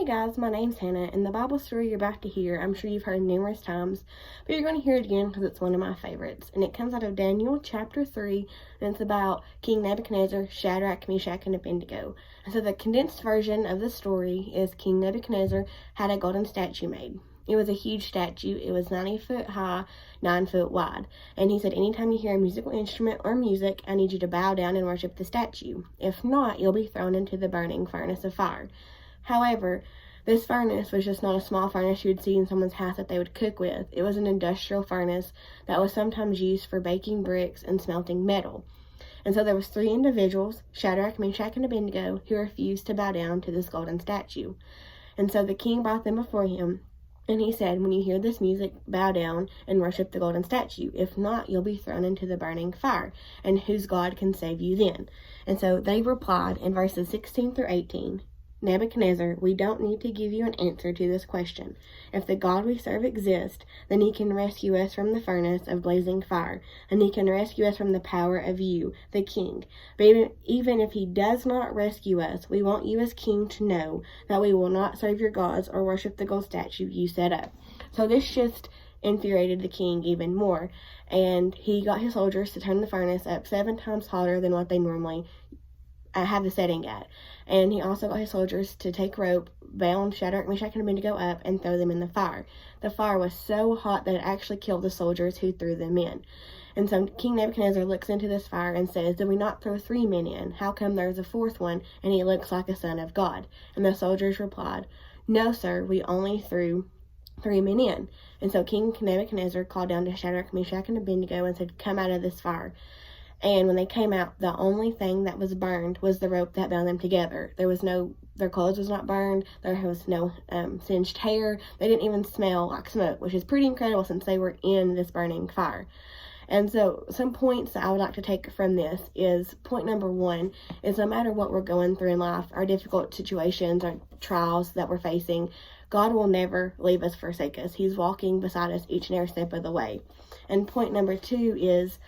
Hey guys, my name's Hannah, and the Bible story you're about to hear, I'm sure you've heard numerous times, but you're going to hear it again because it's one of my favorites. And it comes out of Daniel chapter 3, and it's about King Nebuchadnezzar, Shadrach, Meshach, and Abednego. And so the condensed version of the story is King Nebuchadnezzar had a golden statue made. It was a huge statue. It was 90 foot high, 9 foot wide. And he said, anytime you hear a musical instrument or music, I need you to bow down and worship the statue. If not, you'll be thrown into the burning furnace of fire. However, this furnace was just not a small furnace you would see in someone's house that they would cook with. It was an industrial furnace that was sometimes used for baking bricks and smelting metal. And so there was 3 individuals, Shadrach, Meshach, and Abednego, who refused to bow down to this golden statue. And so the king brought them before him, and he said, when you hear this music, bow down and worship the golden statue. If not, you'll be thrown into the burning fire. And whose God can save you then? And so they replied in verses 16 through 18, Nebuchadnezzar, we don't need to give you an answer to this question. If the God we serve exists, then he can rescue us from the furnace of blazing fire, and he can rescue us from the power of you, the king. But even if he does not rescue us, we want you as king to know that we will not serve your gods or worship the gold statue you set up. So this just infuriated the king even more, and he got his soldiers to turn the furnace up 7 times hotter than what they normally have the setting at. And he also got his soldiers to take rope, bound Shadrach, Meshach, and Abednego up, and throw them in the fire. The fire was so hot that it actually killed the soldiers who threw them in. And so King Nebuchadnezzar looks into this fire and says, did we not throw 3 men in? How come there's a 4th one, and he looks like a son of God? And the soldiers replied, no, sir, we only threw 3 men in. And so King Nebuchadnezzar called down to Shadrach, Meshach, and Abednego and said, come out of this fire. And when they came out, the only thing that was burned was the rope that bound them together. Their clothes was not burned. There was no singed hair. They didn't even smell like smoke, which is pretty incredible since they were in this burning fire. And so some points that I would like to take from this is, point number 1 is no matter what we're going through in life, our difficult situations, our trials that we're facing, God will never leave us, forsake us. He's walking beside us each and every step of the way. And point number 2 is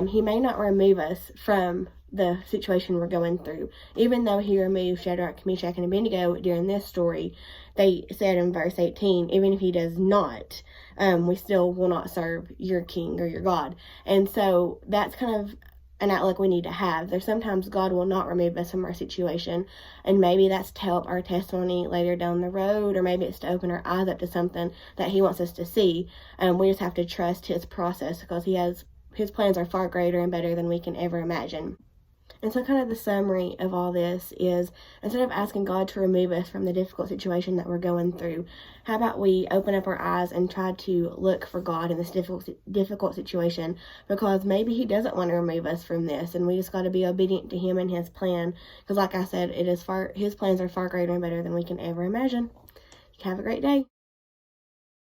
he may not remove us from the situation we're going through. Even though he removed Shadrach, Meshach, and Abednego during this story, they said in verse 18, even if he does not, we still will not serve your king or your God. And so that's kind of an outlook we need to have. There's sometimes God will not remove us from our situation, and maybe that's to help our testimony later down the road, or maybe it's to open our eyes up to something that he wants us to see. We just have to trust his process, because his plans are far greater and better than we can ever imagine. And so kind of the summary of all this is, instead of asking God to remove us from the difficult situation that we're going through, how about we open up our eyes and try to look for God in this difficult situation, because maybe he doesn't want to remove us from this, and we just got to be obedient to him and his plan, because like I said, his plans are far greater and better than we can ever imagine. Have a great day.